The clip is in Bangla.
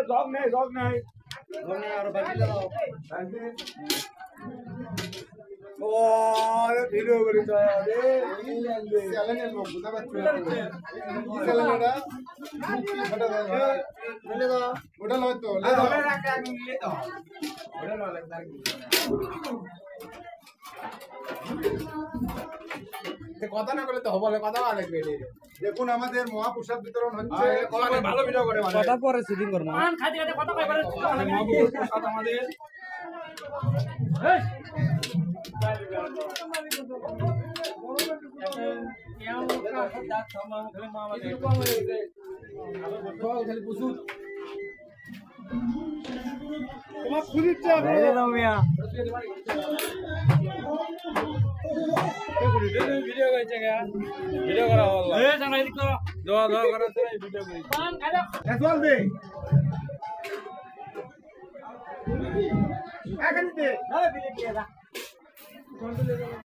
জগ নাই আর বাকি দাও ও ভিডিও করি তো আরে চ্যানেলের লোক বুঝা পাচ্ছ কি চ্যানেল এটা ওটা দাও বলে দাও ওটা লয় তো লে দাও ওটা রাখ আগে লে দাও ওটা লয় লাগবে কথা না বলে তো হবে কথা ভালো লাগবে দেখুন আমাদের মহাপ্রসাদ বিতরণ হচ্ছে ভালো ভিডিও করে কথা পরে শুটিং করব পান খাইতে খাইতে কথা কইবারে মহাপ্রসাদ আমাদের তোমার খুঁজিচ্ছে ভিডিও কইছে গা ভিডিও করা হল এ জানা এদিক করো দোয়া দোয়া করে ভিডিও করি পান খাইতে চল দে এখন দে না বিলে দিয়ে দা